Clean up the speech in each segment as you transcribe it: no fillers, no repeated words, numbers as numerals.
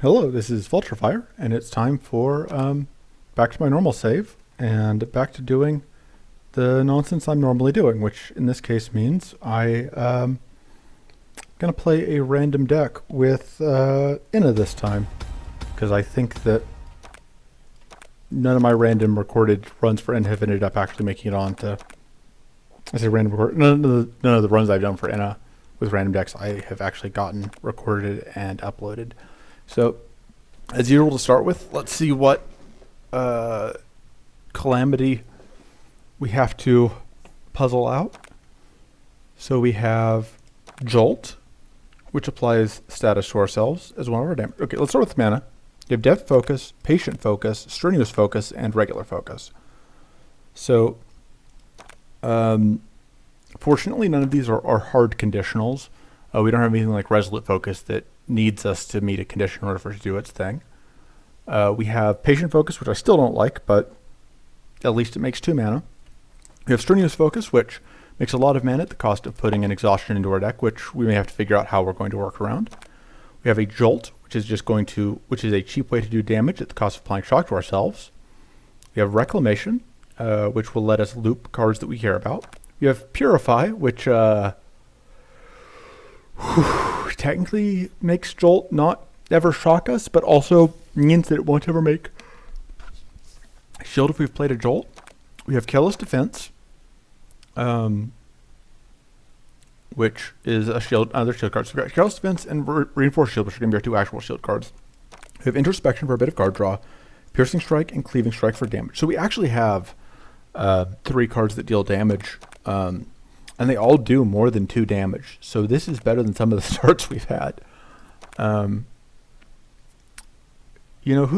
Hello, this is Vulturefire, and it's time for back to my normal save and back to doing the nonsense I'm normally doing, which in this case means I gonna play a random deck with Inna this time because I think that none of my random recorded runs for Inna have ended up actually making it on to. I say random record. None of the runs I've done for Inna with random decks I have actually gotten recorded and uploaded. So, as usual to start with, let's see what calamity we have to puzzle out. So we have Jolt, which applies status to ourselves as one of our damage. Okay, let's start with mana. You have Depth Focus, Patient Focus, Strenuous Focus, and Regular Focus. So, fortunately, none of these are hard conditionals. We don't have anything like Resolute Focus that needs us to meet a condition in order for it to do its thing. We have Patient Focus, which I still don't like, but at least it makes 2 mana. We have Strenuous Focus, which makes a lot of mana at the cost of putting an Exhaustion into our deck, which we may have to figure out how we're going to work around. We have a Jolt, which is a cheap way to do damage at the cost of applying shock to ourselves. We have Reclamation, which will let us loop cards that we care about. We have Purify, which technically makes Jolt not ever shock us, but also means that it won't ever make Shield if we've played a Jolt. We have Careless Defense, which is another shield card. So we've got Careless Defense and Reinforced Shield, which are going to be our 2 actual shield cards. We have Introspection for a bit of card draw, Piercing Strike, and Cleaving Strike for damage. So we actually have 3 cards that deal damage, and they all do more than 2 damage. So this is better than some of the starts we've had. Who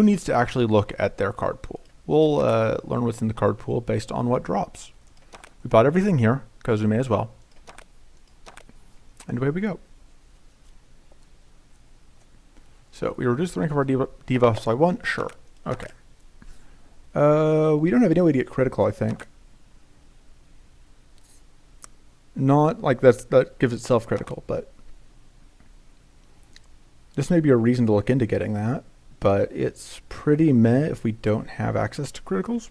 needs to actually look at their card pool? We'll learn what's in the card pool based on what drops. We bought everything here, because we may as well. And away we go. So, we reduce the rank of our debuffs by 1? Sure. Okay. We don't have any way to get critical, I think. Not like that gives itself critical, but this may be a reason to look into getting that, but it's pretty meh if we don't have access to criticals.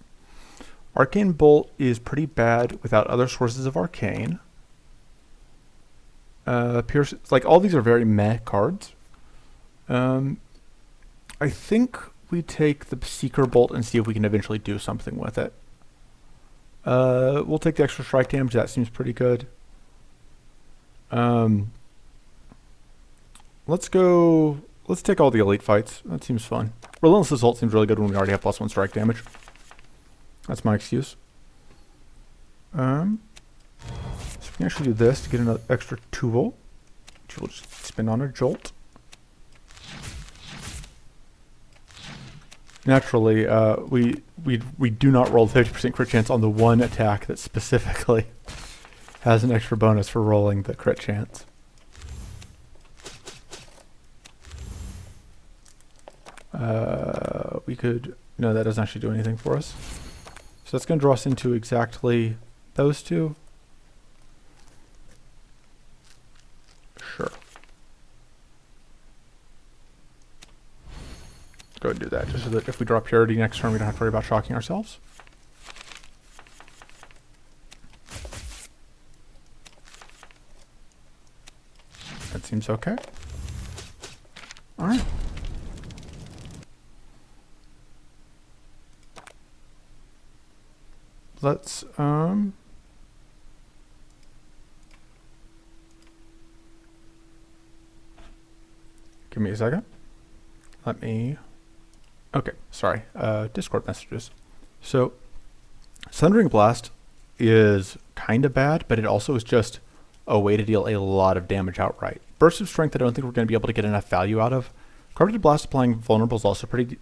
Arcane Bolt is pretty bad without other sources of Arcane. Pierce, like all these are very meh cards. I think we take the Seeker Bolt and see if we can eventually do something with it. We'll take the extra strike damage. That seems pretty good. Let's take all the elite fights. That seems fun. Relentless Assault seems really good when we already have +1 strike damage. That's my excuse. So we can actually do this to get an extra 2 volt, which we'll just spin on a Jolt. Naturally, we do not roll the 50% crit chance on the one attack that specifically has an extra bonus for rolling the crit chance. No, that doesn't actually do anything for us. So that's going to draw us into exactly those 2. Sure. Go ahead and do that, just so that if we draw Purity next turn, we don't have to worry about shocking ourselves. That seems okay. Alright. Let's, give me a second. Okay, sorry, Discord messages. So, Sundering Blast is kind of bad, but it also is just a way to deal a lot of damage outright. Burst of Strength, I don't think we're going to be able to get enough value out of. Carpeted Blast applying Vulnerable is also pretty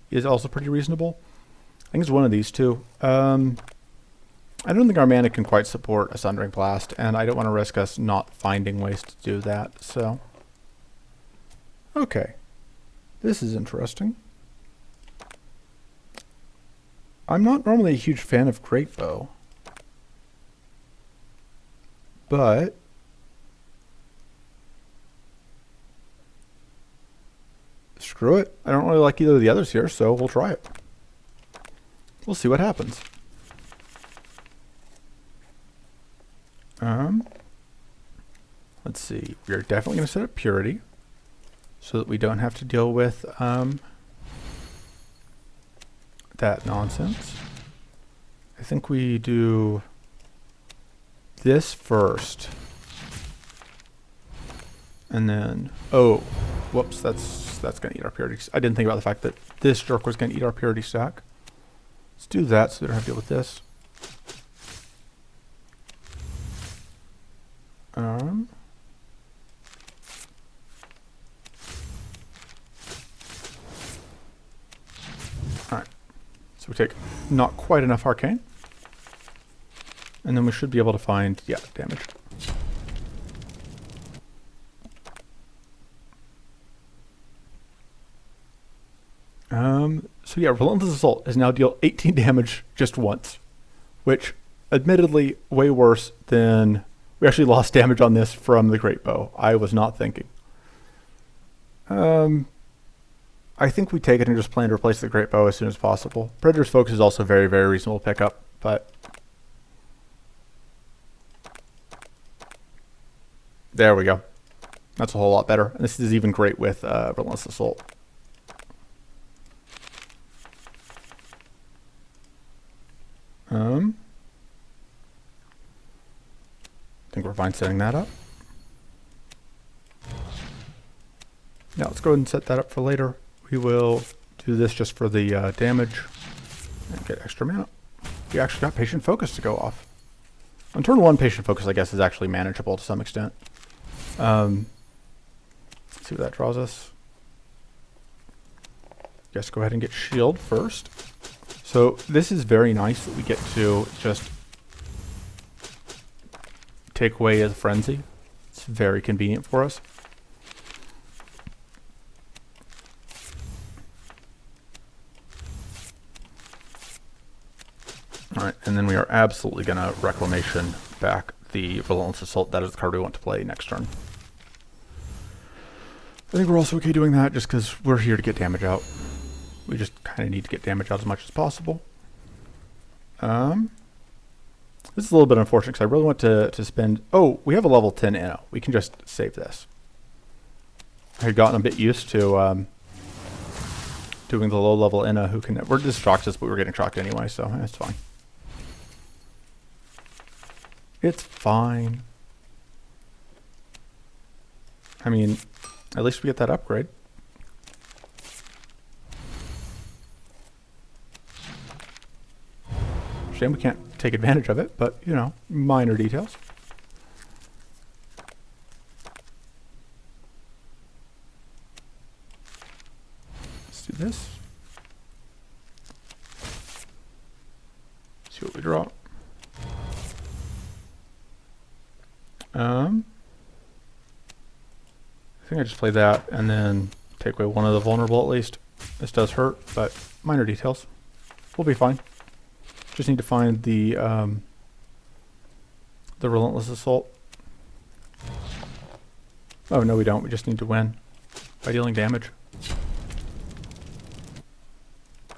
reasonable. I think it's one of these 2. I don't think our mana can quite support a Sundering Blast, and I don't want to risk us not finding ways to do that, so. Okay. This is interesting. I'm not normally a huge fan of Great Bow, but screw it. I don't really like either of the others here, so we'll try it. We'll see what happens. Let's see. We are definitely going to set up purity so that we don't have to deal with that nonsense. I think we do this first. And then, oh, whoops, that's going to eat our purity. I didn't think about the fact that this jerk was going to eat our purity stack. Let's do that so we don't have to deal with this. Alright, so we take not quite enough arcane. And then we should be able to find, yeah, damage. So yeah, Relentless Assault has now dealt 18 damage just once, which admittedly way worse than we actually lost damage on this from the Great Bow. I was not thinking. I think we take it and just plan to replace the Great Bow as soon as possible. Predator's Focus is also very, very reasonable pickup, but there we go. That's a whole lot better. And this is even great with Relentless Assault. I think we're fine setting that up. Now let's go ahead and set that up for later. We will do this just for the damage and get extra mana. We actually got Patient Focus to go off. On turn 1, Patient Focus, I guess, is actually manageable to some extent. Let's see what that draws us. Guess go ahead and get Shield first. So this is very nice that we get to just take away as a frenzy. It's very convenient for us. Alright, and then we are absolutely going to Reclamation back the Relentless Assault. That is the card we want to play next turn. I think we're also okay doing that just because we're here to get damage out. We just kind of need to get damage out as much as possible. This is a little bit unfortunate because I really want to spend... Oh, we have a level 10 Inno. We can just save this. I had gotten a bit used to doing the low level Inno who can... We're just shocked us, but we're getting shocked anyway, so it's fine. It's fine. I mean, at least we get that upgrade. Shame we can't take advantage of it, but, you know, minor details. Let's do this. See what we draw. I think I just play that and then take away one of the vulnerable at least. This does hurt, but minor details. We'll be fine. Just need to find the Relentless Assault. Oh, no we don't. We just need to win by dealing damage.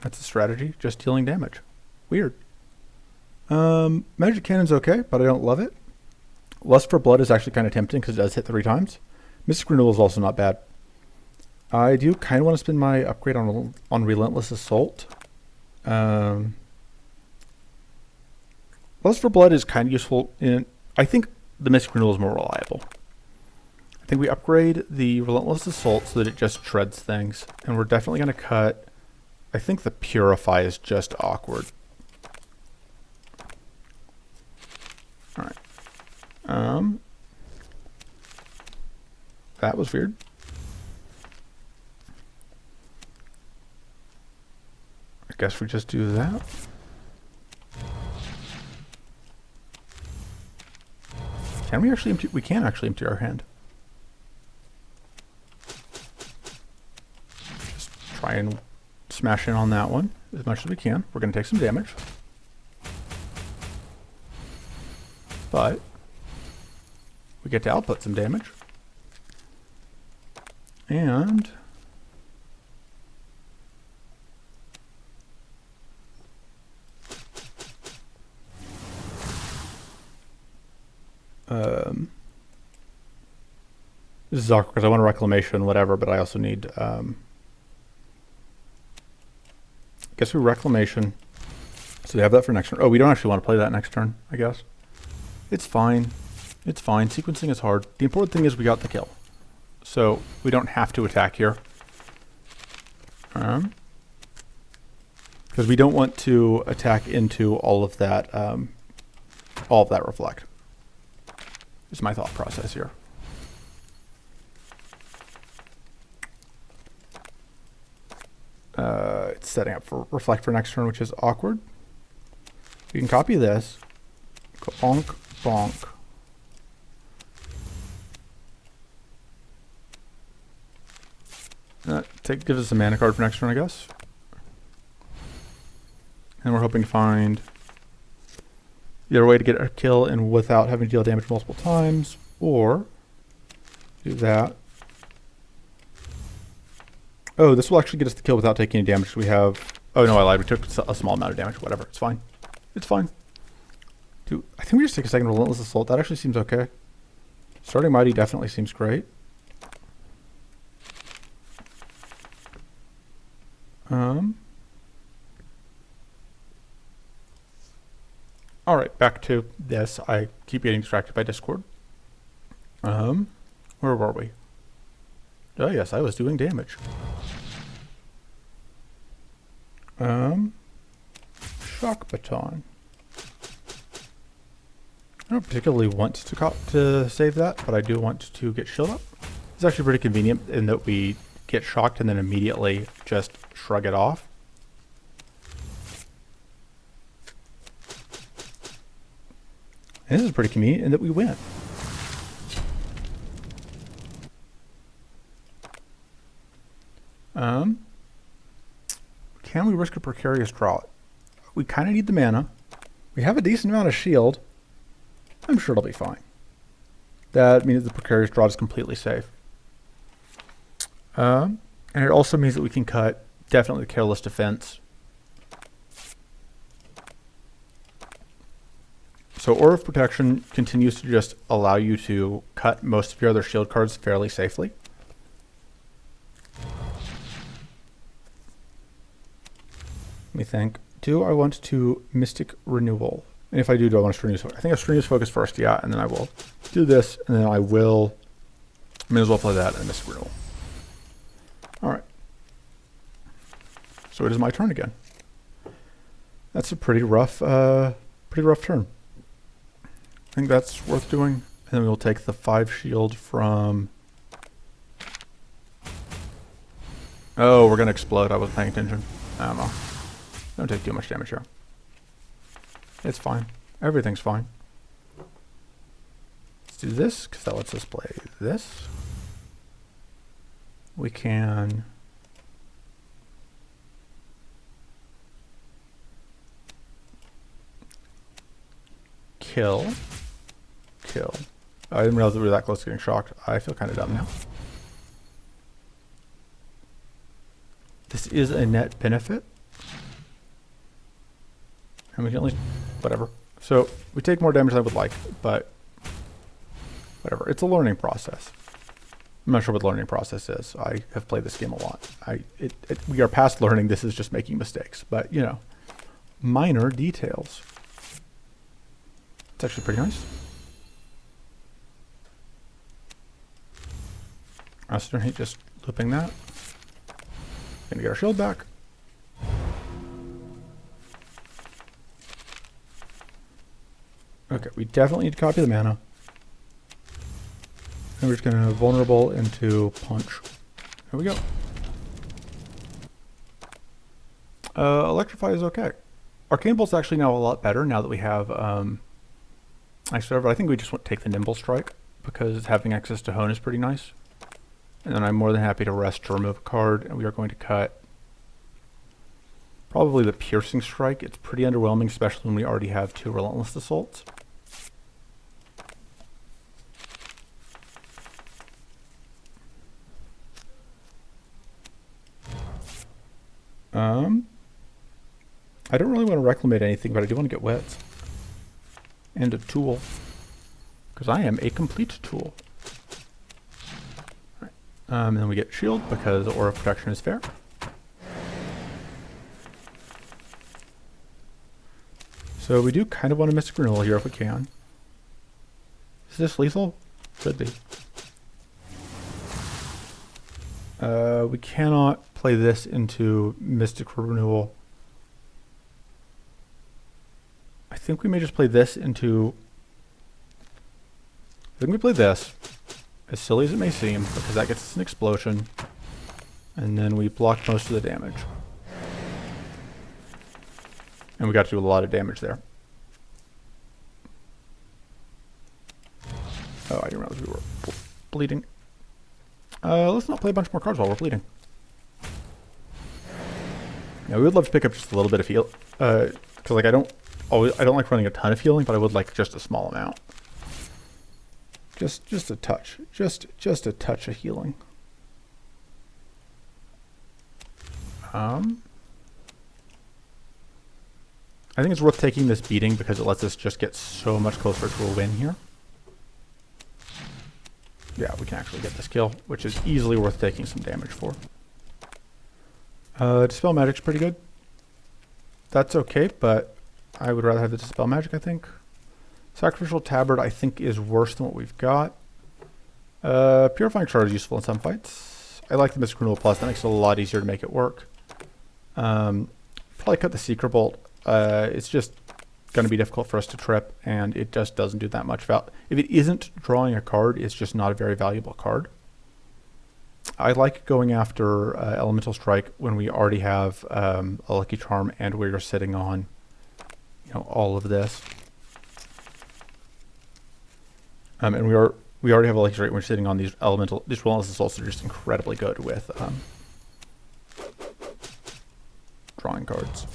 That's the strategy, just dealing damage. Weird. Magic Cannon's okay, but I don't love it. Lust for Blood is actually kind of tempting because it does hit 3 times. Mystic Renewal is also not bad. I do kind of want to spend my upgrade on Relentless Assault. Lust for Blood is kind of useful in... I think the Mystic Renewal is more reliable. I think we upgrade the Relentless Assault so that it just shreds things. And we're definitely going to cut... I think the Purify is just awkward. Alright. That was weird. I guess we just do that. Can we actually empty? We can actually empty our hand. Just try and smash in on that one as much as we can. We're going to take some damage. But we get to output some damage. And This is awkward because I want a reclamation, whatever, but I also need, guess we reclamation. So we have that for next turn. Oh, we don't actually want to play that next turn, I guess. It's fine. It's fine. Sequencing is hard. The important thing is we got the kill. So we don't have to attack here. Because we don't want to attack into all of that reflect. Is my thought process here. It's setting up for reflect for next turn, which is awkward. We can copy this. Go bonk, bonk. Gives us a mana card for next turn, I guess. And we're hoping to find either a way to get a kill and without having to deal damage multiple times, or do that. Oh, this will actually get us the kill without taking any damage. We have... Oh, no, I lied. We took a small amount of damage. Whatever. It's fine. It's fine. Dude, I think we just take a second Relentless Assault. That actually seems okay. Starting Mighty definitely seems great. Alright, back to this. I keep getting distracted by Discord. Where were we? Oh yes, I was doing damage. Shock Baton. I don't particularly want to save that, but I do want to get shield up. It's actually pretty convenient in that we get shocked and then immediately just shrug it off. And this is pretty convenient in that we win. Can we risk a precarious drought? We kind of need the mana. We have a decent amount of shield. I'm sure it'll be fine. That means the precarious drought is completely safe. And it also means that we can cut definitely the Careless Defense. So Aura of Protection continues to just allow you to cut most of your other shield cards fairly safely. Let me think. Do I want to Mystic Renewal? And if I do I want to Strenuous Focus? I think I'll Strenuous Focus first, yeah, and then I will do this, and then I may as well play that and Mystic Renewal. Alright. So it is my turn again. That's a pretty rough turn. I think that's worth doing. And then we'll take the 5 shield from... Oh, we're going to explode. I wasn't paying attention. I don't know. Don't take too much damage here. It's fine. Everything's fine. Let's do this, because that lets us play this. We can... Kill. I didn't realize that we were that close to getting shocked. I feel kind of dumb now. This is a net benefit. And we can only... Whatever. So, we take more damage than I would like, but... Whatever. It's a learning process. I'm not sure what the learning process is. I have played this game a lot. We are past learning. This is just making mistakes. But, you know, minor details. It's actually pretty nice. Astern Hate just looping that. Gonna get our shield back. Okay, we definitely need to copy the mana. And we're just gonna vulnerable into punch. Here we go. Electrify is okay. Arcane Bolt's actually now a lot better now that we have but I think we just want to take the Nimble Strike because having access to Hone is pretty nice. And then I'm more than happy to rest to remove a card, and we are going to cut probably the Piercing Strike. It's pretty underwhelming, especially when we already have 2 Relentless Assaults. I don't really want to reclamate anything, but I do want to get Wets. And a tool. Because I am a complete tool. And then we get shield because Aura of Protection is fair. So we do kind of want to Mystic Renewal here if we can. Is this lethal? Should be. We cannot play this into Mystic Renewal. I think we may just play this into... I think we play this, as silly as it may seem, because that gets us an explosion. And then we block most of the damage. And we got to do a lot of damage there. Oh, I didn't realize we were bleeding. Let's not play a bunch more cards while we're bleeding. Yeah, we would love to pick up just a little bit of heal. Because like I don't like running a ton of healing, but I would like just a small amount. Just a touch. Just a touch of healing. I think it's worth taking this beating because it lets us just get so much closer to a win here. Yeah, we can actually get this kill, which is easily worth taking some damage for. Dispel Magic's pretty good. That's okay, but I would rather have the Dispel Magic, I think. Sacrificial Tabard, I think, is worse than what we've got. Purifying Shard is useful in some fights. I like the Mystic Renewal Plus. That makes it a lot easier to make it work. Probably cut the Seeker Bolt. It's just going to be difficult for us to trip, and it just doesn't do that much value. If it isn't drawing a card, it's just not a very valuable card. I like going after Elemental Strike when we already have a Lucky Charm and we're sitting on, you know, all of this. And we already have a Lucky Strike when we're sitting on these elemental. These Relentless Assaults are just incredibly good with drawing cards,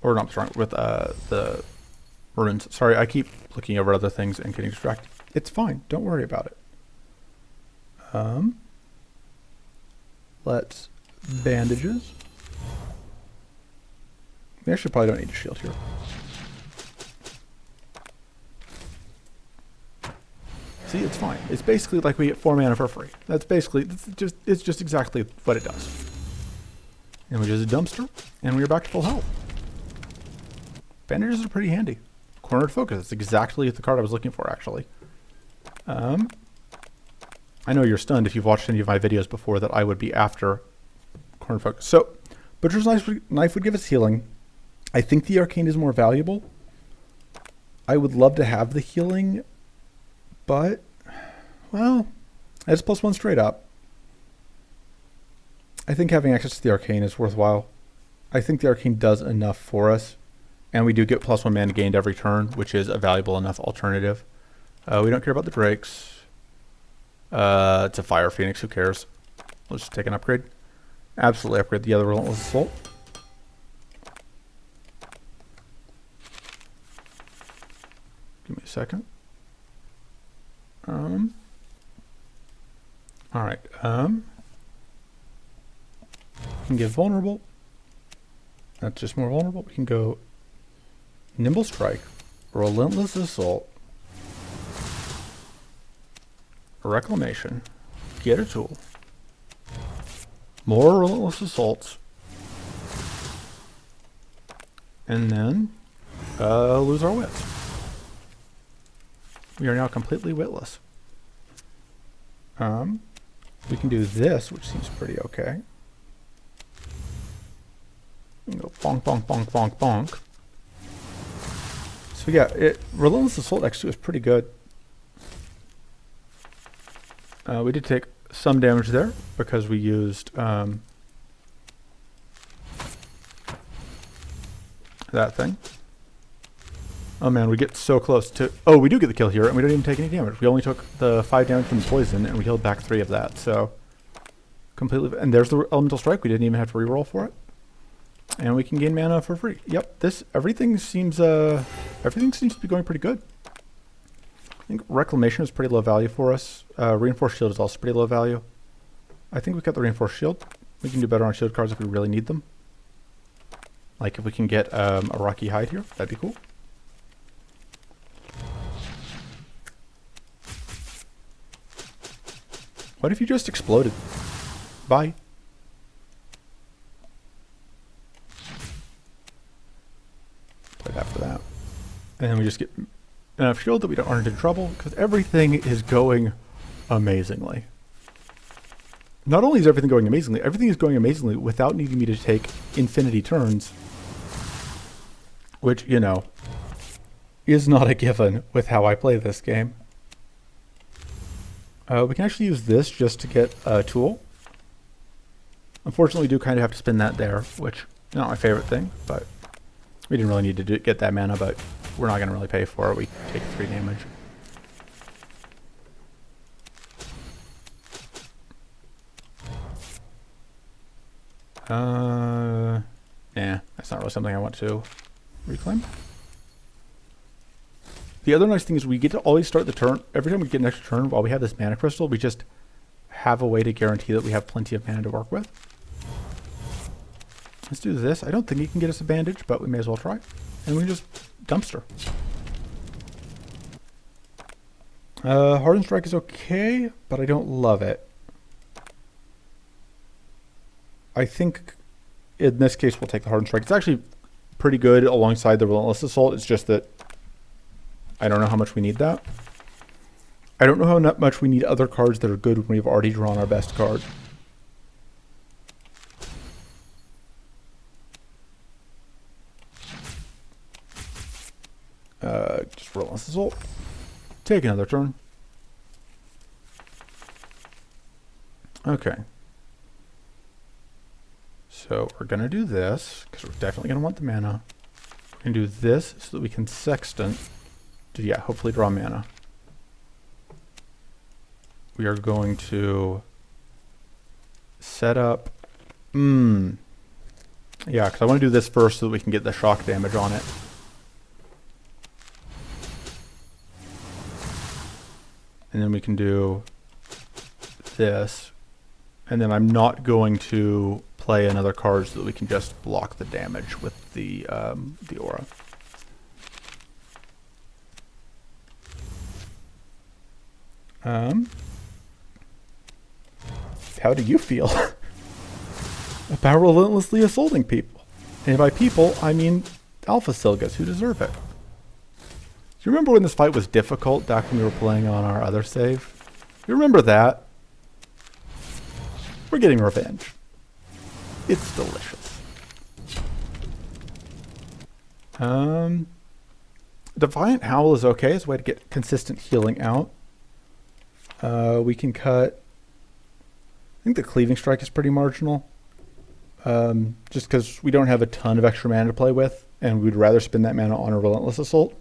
or not drawing with the runes. Sorry, I keep looking over other things and getting distracted. It's fine. Don't worry about it. Let's bandages. We actually probably don't need a shield here. See, it's fine. It's basically like we get 4 mana for free. That's basically, it's just exactly what it does. And we just dumpster, and we're back to full health. Bandages are pretty handy. Cornered Focus, that's exactly the card I was looking for, actually. I know you're stunned if you've watched any of my videos before that I would be after Cornered Focus. So, Butcher's Knife would give us healing. I think the Arcane is more valuable. I would love to have the healing, but, well, it's +1 straight up. I think having access to the Arcane is worthwhile. I think the Arcane does enough for us, and we do get +1 mana gained every turn, which is a valuable enough alternative. We don't care about the Drakes. It's a Fire Phoenix, who cares? Let's just take an upgrade. Absolutely upgrade the other Relentless Assault. Give me a second. Alright, can get vulnerable. That's just more vulnerable. We can go Nimble Strike, Relentless Assault, Reclamation, get a tool, more Relentless Assaults, and then lose our wits. We are now completely witless. We can do this, which seems pretty okay. We can go bonk, bonk, bonk, bonk, bonk. So yeah, Relentless Assault X2 is pretty good. We did take some damage there because we used that thing. Oh man, we get so close to... Oh, we do get the kill here, and we don't even take any damage. We only took the 5 damage from the poison, and we healed back 3 of that, so... Completely... And there's the Elemental Strike. We didn't even have to reroll for it. And we can gain mana for free. Yep, this... Everything seems to be going pretty good. I think Reclamation is pretty low value for us. Reinforced Shield is also pretty low value. I think we've got the Reinforced Shield. We can do better on shield cards if we really need them. Like if we can get a Rocky Hide here, that'd be cool. What if you just exploded? Bye. Right after that. And then we just get enough shield that we don't run into trouble, because everything is going amazingly. Not only is everything going amazingly, everything is going amazingly without needing me to take infinity turns, which, you know, is not a given with how I play this game. We can actually use this just to get a tool. Unfortunately, we do kind of have to spin that there, which is not my favorite thing, but we didn't really need to get that mana, but we're not going to really pay for it. We take 3 damage. Yeah, that's not really something I want to reclaim. The other nice thing is we get to always start the turn. Every time we get an extra turn while we have this mana crystal, we just have a way to guarantee that we have plenty of mana to work with. Let's do this. I don't think he can get us a bandage, but we may as well try. And we just dumpster. Hardened Strike is okay, but I don't love it. I think in this case we'll take the Hardened Strike. It's actually pretty good alongside the Relentless Assault. It's just that I don't know how much we need that. I don't know how much we need other cards that are good when we've already drawn our best card. Just Relentless Assault. Take another turn. Okay. So we're going to do this, because we're definitely going to want the mana. We're going to do this so that we can Sextant to, yeah, hopefully draw mana. We are going to set up... Yeah, because I want to do this first so that we can get the shock damage on it. And then we can do this. And then I'm not going to play another card so that we can just block the damage with the aura. How do you feel about relentlessly assaulting people? And by people, I mean Alpha Silgas who deserve it. Do you remember when this fight was difficult back when we were playing on our other save? You remember that? We're getting revenge. It's delicious. Defiant Howl is okay as a way to get consistent healing out. We can cut... I think the Cleaving Strike is pretty marginal. Just because we don't have a ton of extra mana to play with, and we'd rather spend that mana on a Relentless Assault.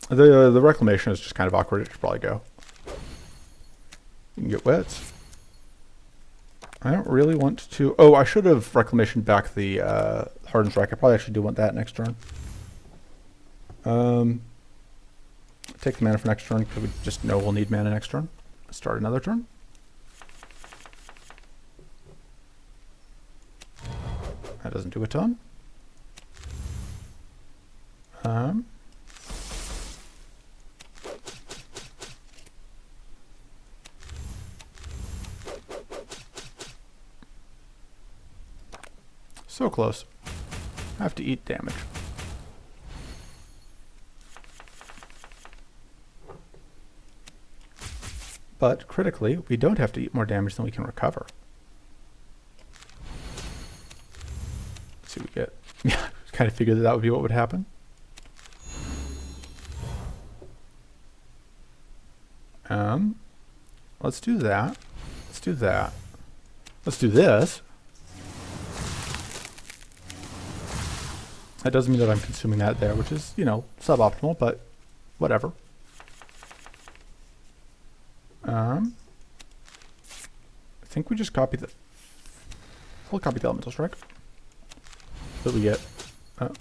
The Reclamation is just kind of awkward. It should probably go. You can get wets. I don't really want to... Oh, I should have Reclamation back the Hardened Strike. I probably actually do want that next turn. Take the mana for next turn because we just know we'll need mana next turn. Start another turn. That doesn't do a ton. So close. I have to eat damage. But critically, we don't have to eat more damage than we can recover. Let's see what we get. Yeah, kind of figured that would be what would happen. Let's do that. Let's do that. Let's do this. That doesn't mean that I'm consuming that there, which is, you know, suboptimal, but whatever. I think we just copy the... We'll copy the Elemental Strike. So we get... so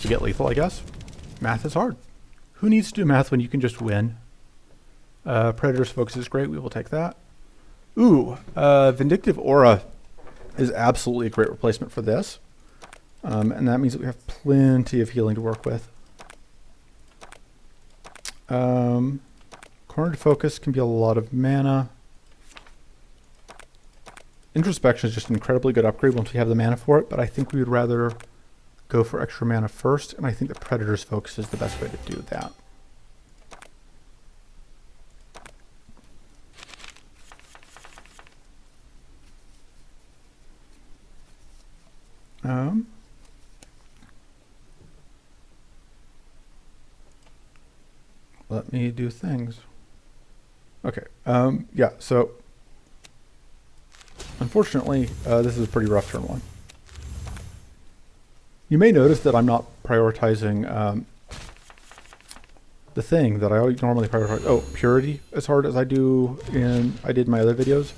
we get lethal, I guess. Math is hard. Who needs to do math when you can just win? Predator's Focus is great. We will take that. Ooh, Vindictive Aura is absolutely a great replacement for this. And that means that we have plenty of healing to work with. Cornered Focus can be a lot of mana. Introspection is just an incredibly good upgrade once we have the mana for it, but I think we would rather go for extra mana first, and I think the Predator's Focus is the best way to do that. Let me do things. Okay, yeah, so unfortunately, this is a pretty rough turn one. You may notice that I'm not prioritizing the thing that I normally prioritize. Oh, Purity as hard as I did in my other videos.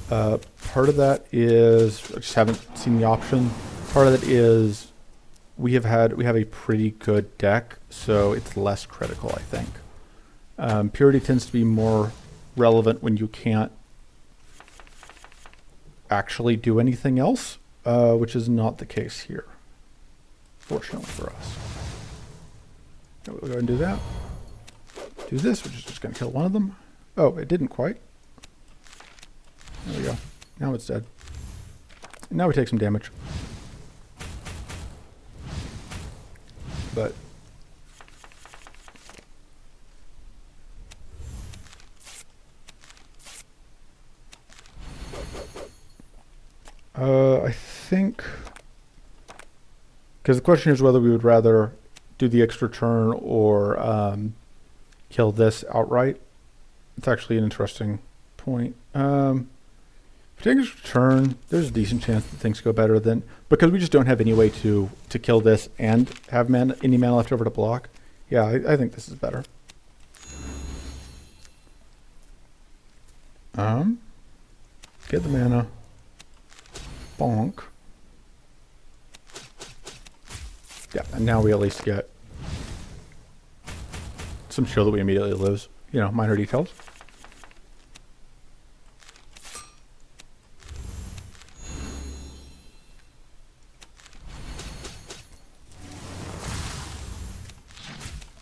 Part of that is I just haven't seen the option. Part of it is we have a pretty good deck, so it's less critical, I think. Purity tends to be more relevant when you can't actually do anything else, which is not the case here, fortunately for us. We'll go ahead and do that. Do this, which is just going to kill one of them. Oh, it didn't quite. There we go. Now it's dead. And now we take some damage. But I think, because the question is whether we would rather do the extra turn or kill this outright. It's actually an interesting point. If we take an extra turn, there's a decent chance that things go better than, because we just don't have any way to kill this and have any mana left over to block. Yeah, I think this is better. Get the mana. Bonk. Yeah, and now we at least get some shield that we immediately lose. You know, minor details.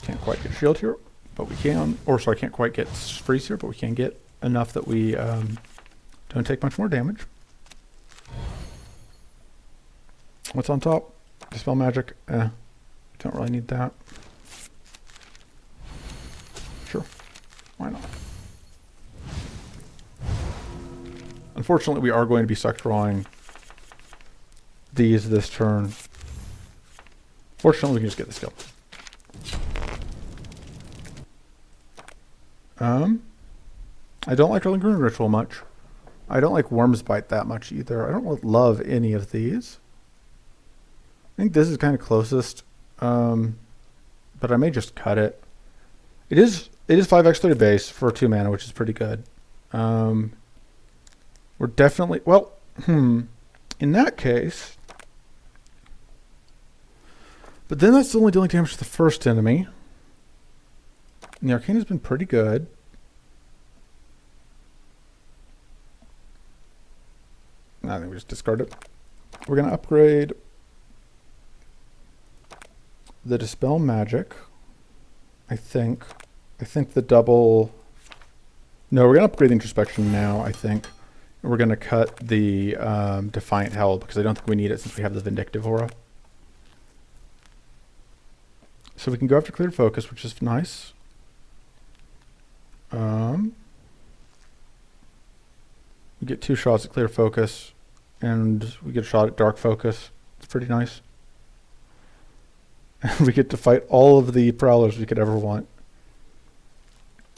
Can't quite get shield here, but we can. Or sorry, can't quite get freeze here, but we can get enough that we don't take much more damage. What's on top? Dispel Magic. Don't really need that. Sure. Why not? Unfortunately, we are going to be stuck drawing these this turn. Fortunately, we can just get this kill. I don't like Lingering Ritual much. I don't like Worm's Bite that much either. I don't love any of these. I think this is kind of closest, but I may just cut it. It is 5 extra to base for 2 mana, which is pretty good. We're definitely, well, in that case, but then that's only dealing damage to the first enemy. And the Arcane has been pretty good. I think we just discard it. We're going to upgrade the Dispel Magic. I think the double... No, we're going to upgrade the Introspection now, I think. And we're going to cut the Defiant Howl, because I don't think we need it since we have the Vindictive Aura. So we can go after Cleared Focus, which is nice. We get 2 shots at Clear Focus, and we get a shot at Dark Focus. It's pretty nice. We get to fight all of the Prowlers we could ever want.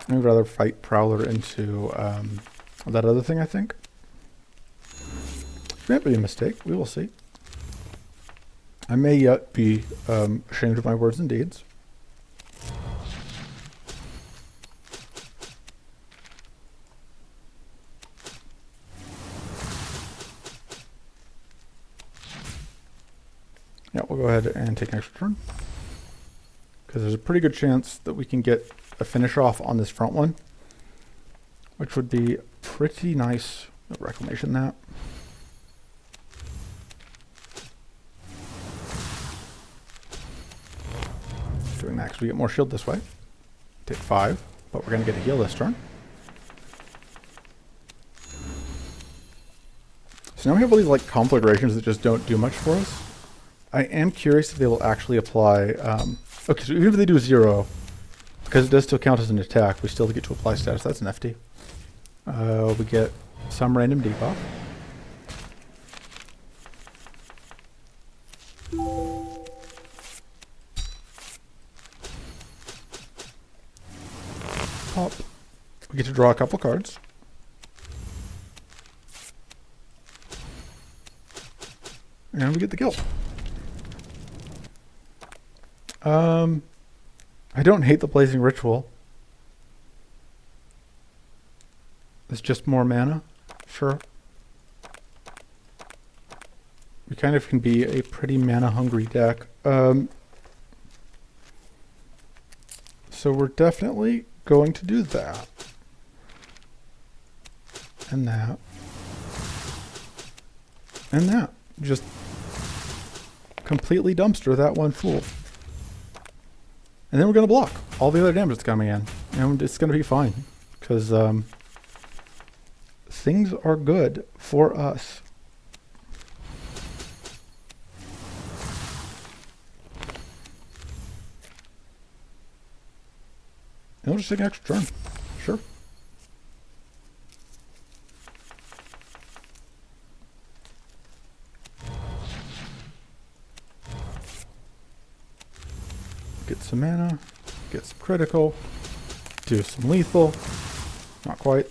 I'd rather fight Prowler into that other thing, I think. It might be a mistake. We will see. I may yet be ashamed of my words and deeds. Yeah, we'll go ahead and take an extra turn, because there's a pretty good chance that we can get a finish off on this front one. which would be pretty nice. Reclamation that. Doing that because we get more shield this way. Take 5, but we're going to get a heal this turn. So now we have all these like conflagrations that just don't do much for us. I am curious if they will actually apply... okay, so even if they do 0, because it does still count as an attack, we still get to apply status. That's nifty. We get some random debuff. Pop. We get to draw a couple cards. And we get the kill. I don't hate the Blazing Ritual. It's just more mana. Sure. We kind of can be a pretty mana-hungry deck. So we're definitely going to do that. And that. And that. Just completely dumpster that one fool. And then we're going to block all the other damage that's coming in. And it's going to be fine. Because things are good for us. And we'll just take an extra turn. Sure. Get some mana, get some critical, do some lethal. Not quite.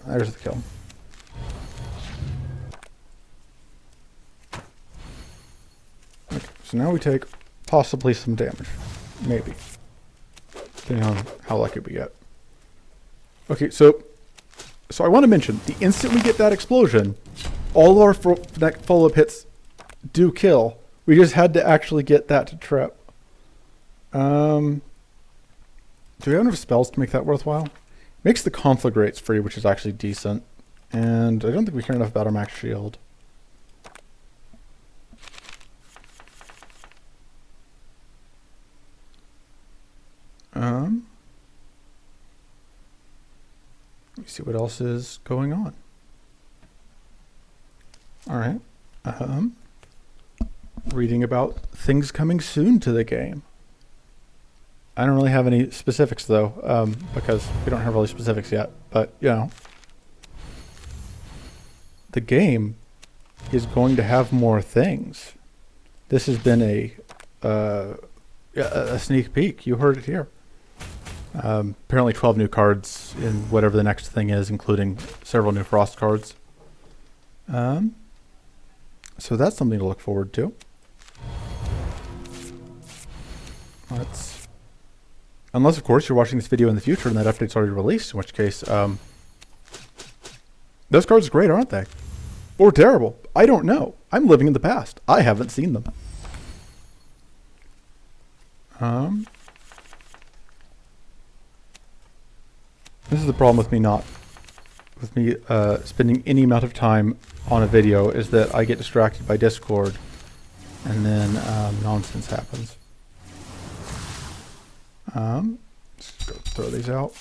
There's the kill. Okay, so now we take possibly some damage. Maybe. Depending on how lucky we get. Okay, so I want to mention, the instant we get that explosion, all of our follow-up hits do kill. We just had to actually get that to trip. Do we have enough spells to make that worthwhile? Makes the conflagrates free, which is actually decent. And I don't think we care enough about our max shield. Let me see what else is going on. All right. Reading about things coming soon to the game. I don't really have any specifics though, because we don't have really specifics yet. But you know, the game is going to have more things. This has been a sneak peek. You heard it here. Apparently 12 new cards in whatever the next thing is, including several new Frost cards. So that's something to look forward to. Unless, of course, you're watching this video in the future and that update's already released, in which case, those cards are great, aren't they? Or terrible. I don't know. I'm living in the past. I haven't seen them. This is the problem with me spending any amount of time on a video, is that I get distracted by Discord and then nonsense happens. Let's go throw these out.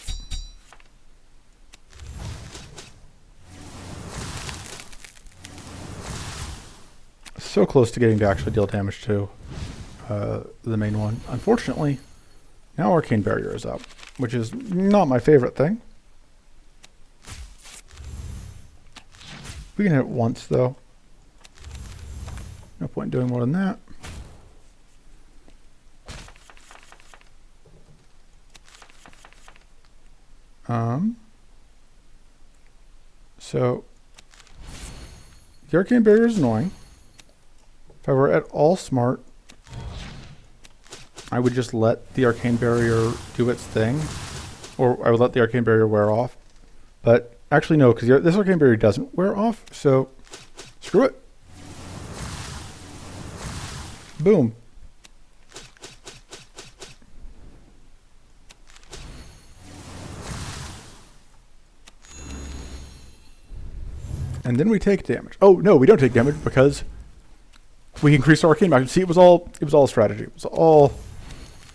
So close to getting to actually deal damage to the main one. Unfortunately, now Arcane Barrier is up, which is not my favorite thing. We can hit it once though. No point in doing more than that. So the Arcane Barrier is annoying. If I were at all smart, I would just let the Arcane Barrier do its thing, or I would let the Arcane Barrier wear off. But actually no, because this Arcane Barrier doesn't wear off, so screw it. Boom. And then we take damage. Oh no, we don't take damage because we increase our arcane max. See, it was all strategy. It was all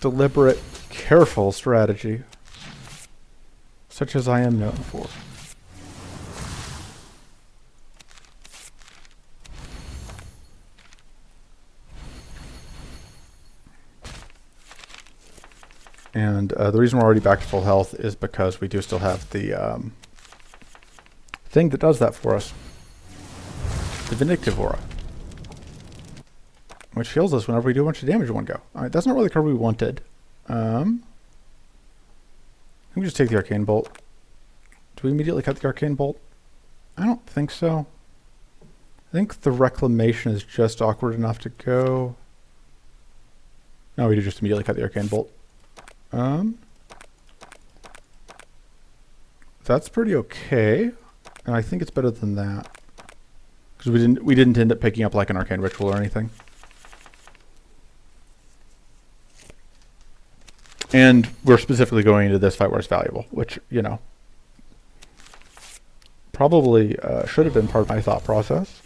deliberate, careful strategy, such as I am known for. And the reason we're already back to full health is because we do still have the thing that does that for us. The Vindictive Aura. Which heals us whenever we do a bunch of damage in one go. Alright, that's not really the card we wanted. Let me just take the Arcane Bolt. Do we immediately cut the Arcane Bolt? I don't think so. I think the Reclamation is just awkward enough to go. No, we do just immediately cut the Arcane Bolt. That's pretty okay. And I think it's better than that. Because we didn't end up picking up like an Arcane Ritual or anything. And we're specifically going into this fight where it's valuable, which, you know, probably should have been part of my thought process.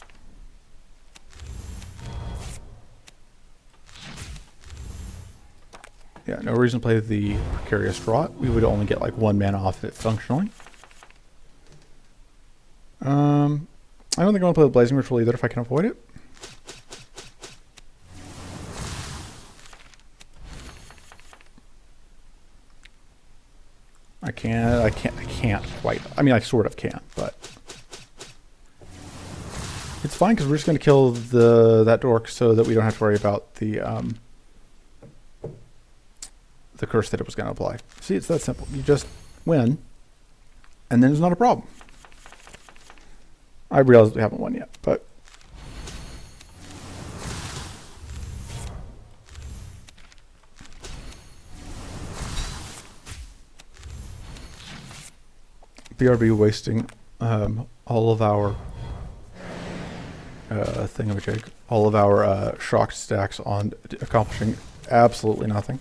Yeah, no reason to play the Precarious Draught. We would only get like 1 mana off it functionally. I don't think I want to play the Blazing Ritual either if I can avoid it. I can't quite. I mean, I sort of can, but it's fine because we're just going to kill that dork so that we don't have to worry about the curse that it was going to apply. See, it's that simple. You just win, and then it's not a problem. I realize we haven't won yet, but BRB wasting all of our thingamajig, all of our shocked stacks on accomplishing absolutely nothing.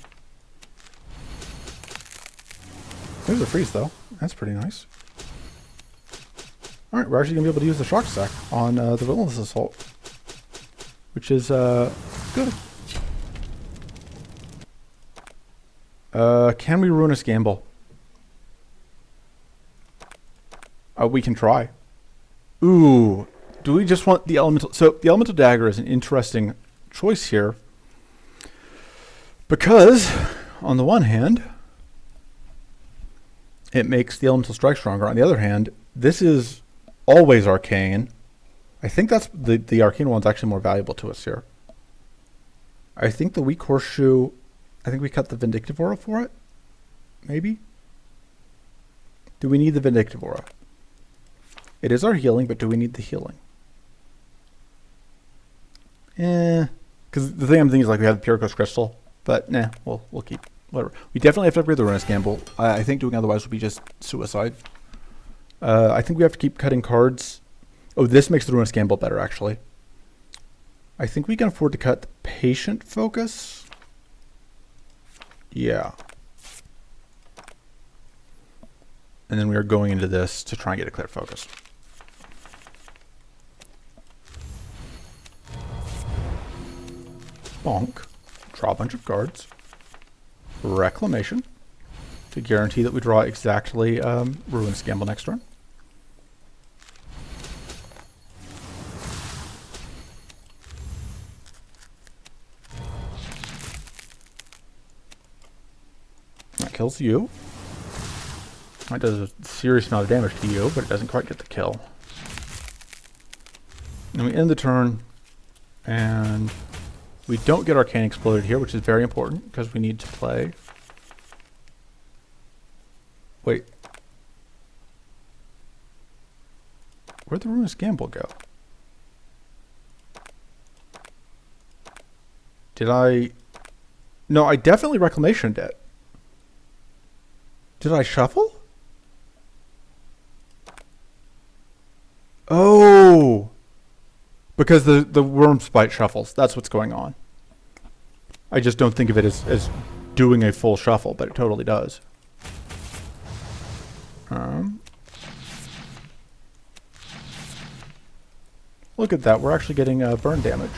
There's a freeze though. That's pretty nice. Alright, we're actually going to be able to use the shock stack on the Relentless Assault, which is good. Can we Ruinous Gamble? We can try. Ooh, do we just want the Elemental? So the Elemental Dagger is an interesting choice here because, on the one hand, it makes the Elemental Strike stronger. On the other hand, this is always arcane. I think that's the arcane one's actually more valuable to us here. I think the Weak Horseshoe, I think we cut the Vindictive Aura for it. Maybe? Do we need the Vindictive Aura? It is our healing, but do we need the healing? Because the thing I'm thinking is like we have the Pyrrhus Crystal, but nah, we'll keep whatever. We definitely have to upgrade the Ruinous Gamble. I think doing otherwise would be just suicide. I think we have to keep cutting cards. Oh, this makes the Ruinous Gamble better, actually. I think we can afford to cut the Patient Focus. Yeah. And then we are going into this to try and get a clear focus. Bonk. Draw a bunch of cards. Reclamation. To guarantee that we draw exactly Ruinous Gamble next turn. That kills you. That does a serious amount of damage to you, but it doesn't quite get the kill. And we end the turn, and we don't get Arcane Exploded here, which is very important, because we need to play... Wait. Where'd the Ruinous Gamble go? Did I... No, I definitely Reclamationed it. Did I shuffle? Oh! Because the Worm Spite shuffles. That's what's going on. I just don't think of it as doing a full shuffle, but it totally does. Look at that. We're actually getting burn damage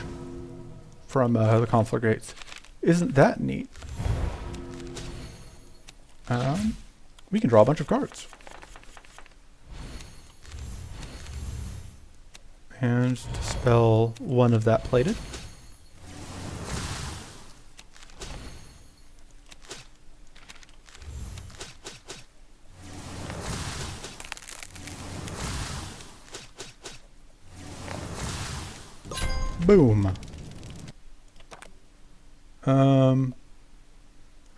from the conflagrates. Isn't that neat? We can draw a bunch of cards. And dispel one of that plated. Boom.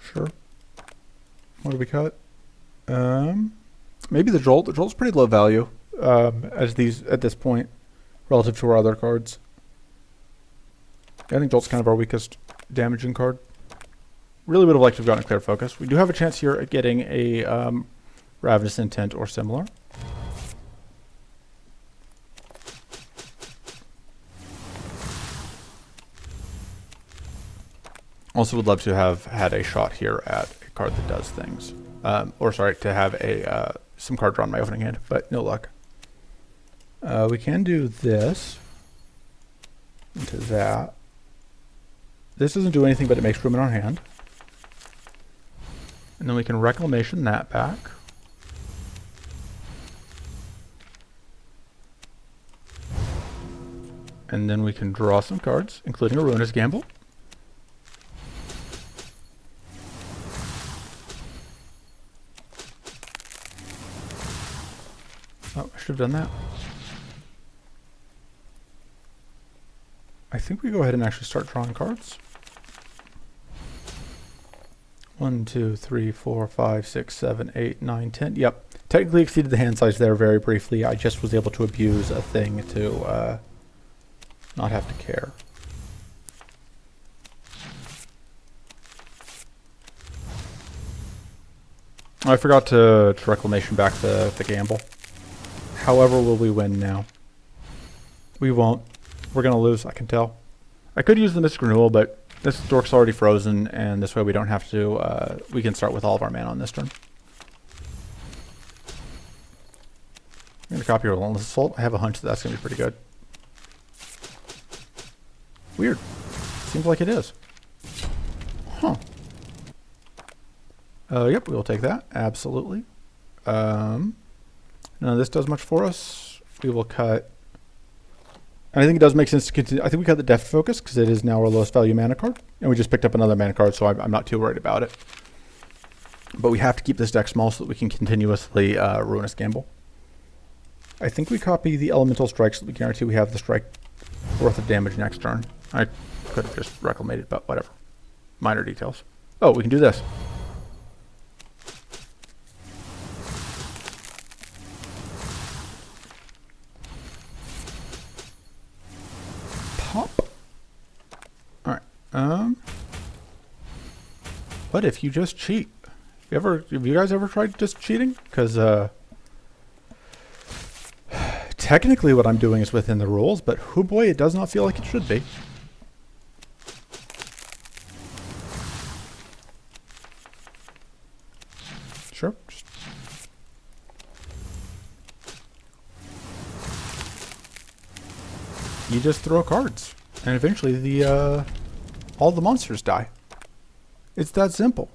Sure. What do we cut? Maybe the Jolt. The Jolt's pretty low value at this point relative to our other cards. I think Jolt's kind of our weakest damaging card. Really would have liked to have gotten a Clear Focus. We do have a chance here at getting a Ravenous Intent or similar. Also would love to have had a shot here at a card that does things. Or sorry, to have a some card drawn in my opening hand, but no luck. We can do this into that. This doesn't do anything, but it makes room in our hand. And then we can Reclamation that back. And then we can draw some cards, including a Ruinous Gamble. Oh, I should have done that. I think we go ahead and actually start drawing cards. 1, 2, 3, 4, 5, 6, 7, 8, 9, 10. Yep. Technically exceeded the hand size there very briefly. I just was able to abuse a thing to not have to care. I forgot to Reclamation back the gamble. However, will we win now? We won't. We're going to lose, I can tell. I could use the Mystic Renewal, but this dork's already frozen, and this way we don't have to, we can start with all of our mana on this turn. I'm going to copy Relentless Assault. I have a hunch that that's going to be pretty good. Weird. Seems like it is. Huh. Yep, we will take that. Absolutely. None of this does much for us. We will cut... And I think it does make sense to continue. I think we cut the Deft Focus because it is now our lowest value mana card. And we just picked up another mana card, so I'm not too worried about it. But we have to keep this deck small so that we can continuously Ruinous Gamble. I think we copy the Elemental Strike so that we guarantee we have the strike worth of damage next turn. I could have just Reclamated, but whatever. Minor details. Oh, we can do this. Pop. Alright. What if you just cheat? Have you guys ever tried just cheating? Because technically what I'm doing is within the rules, but oh boy, it does not feel like it should be. Sure. You just throw cards, and eventually the all the monsters die. It's that simple.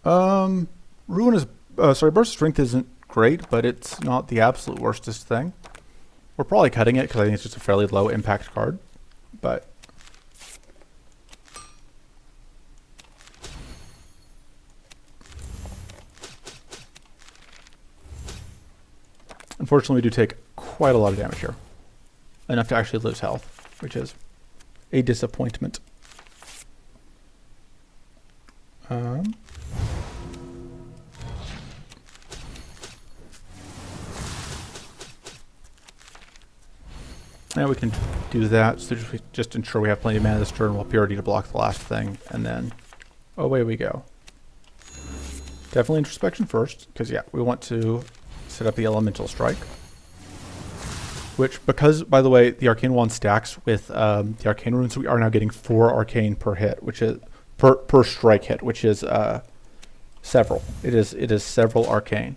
Burst of Strength isn't great, but it's not the absolute worstest thing. We're probably cutting it because I think it's just a fairly low impact card, but unfortunately we do take quite a lot of damage here. Enough to actually lose health, which is a disappointment. Now we can do that, so just ensure we have plenty of mana this turn. We'll Purity to block the last thing, and then away we go. Definitely Introspection first, because yeah, we want to set up the Elemental Strike. which, because, by the way, the Arcane Wand stacks with the Arcane Runes, so we are now getting 4 Arcane per hit, which is per strike hit, which is several. It is several Arcane.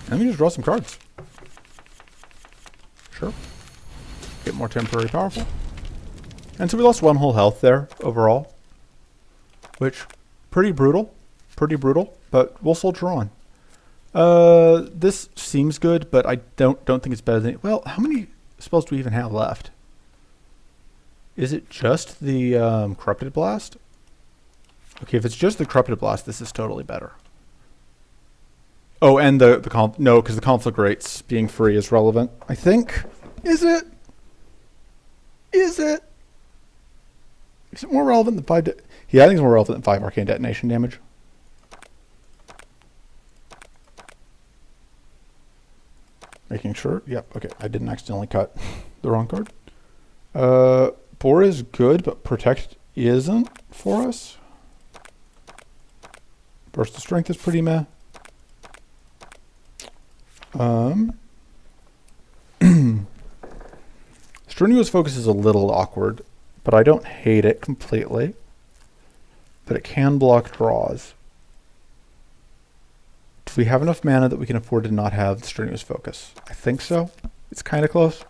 Let me just draw some cards. Sure. Get more temporary powerful. And so we lost 1 whole health there overall, which pretty brutal, but we'll soldier on. This seems good, but I don't think it's better than, well, how many spells do we even have left? Is it just the Corrupted Blast? Okay, if it's just the Corrupted Blast, this is totally better. Oh, and no, because the conflict rates being free is relevant, I think. Is it? Is it more relevant than 5? Yeah, I think it's more relevant than 5 arcane detonation damage. Making sure. Yep. Okay, I didn't accidentally cut the wrong card. Bore is good, but protect isn't for us. Burst of strength is pretty meh. Strenuous focus is a little awkward, but I don't hate it completely. But it can block draws. Do we have enough mana that we can afford to not have strenuous focus? I think so. It's kind of close.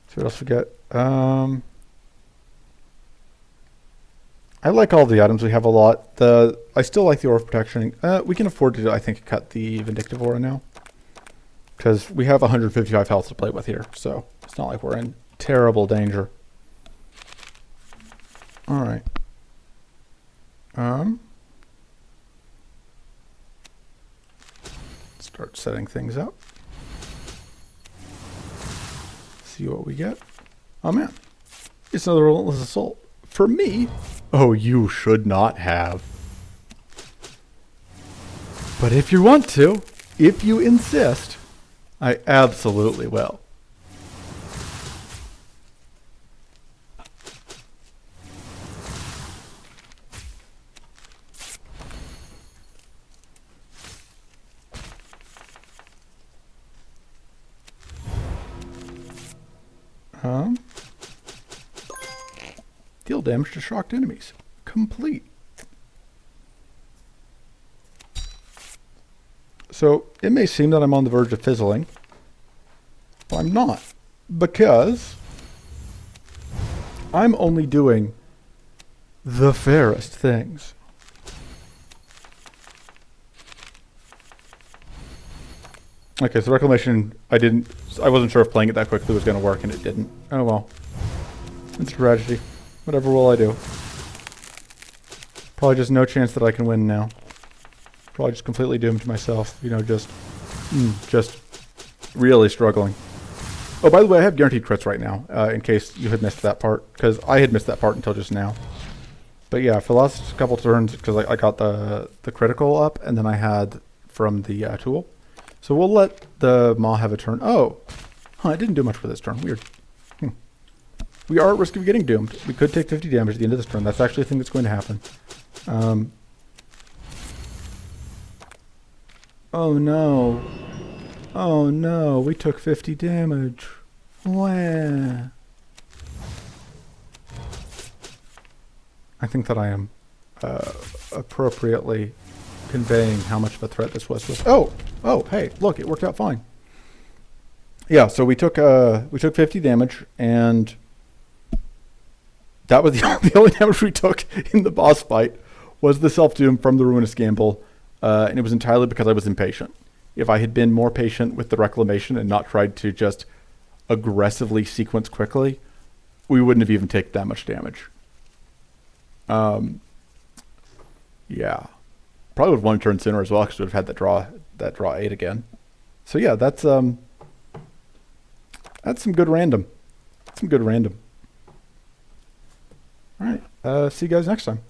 So what else we get? I like all the items. We have a lot. I still like the Aura of Protection. We can afford to, I think, cut the Vindictive Aura now, because we have 155 health to play with here, so it's not like we're in terrible danger. All right. Start setting things up. See what we get. Oh man, it's another Relentless Assault. For me, oh, you should not have. But if you want to, if you insist, I absolutely will. Deal damage to shocked enemies. Complete. So it may seem that I'm on the verge of fizzling, but I'm not, because I'm only doing the fairest things. Okay, so Reclamation, I wasn't sure if playing it that quickly was going to work, and it didn't. Oh well. It's a tragedy. Whatever will I do? Probably just no chance that I can win now. Probably just completely doomed myself. You know, just really struggling. Oh, by the way, I have guaranteed crits right now, in case you had missed that part, because I had missed that part until just now. But yeah, for the last couple turns, because I got the critical up, and then I had from the tool. So we'll let the Maw have a turn. Oh, it didn't do much for this turn. Weird. We are at risk of getting doomed. We could take 50 damage at the end of this turn. That's actually a thing that's going to happen. Oh no. Oh no, we took 50 damage. Wah. I think that I am appropriately conveying how much of a threat this was. Oh, hey, look, it worked out fine. Yeah, so we took 50 damage, and that was the only damage we took in the boss fight was the self-doom from the Ruinous Gamble, and it was entirely because I was impatient. If I had been more patient with the Reclamation and not tried to just aggressively sequence quickly, we wouldn't have even taken that much damage. Yeah. Probably would have won a turn sooner as well, because we would have had that draw 8 again. So yeah, that's some good random. Some good random. All right. See you guys next time.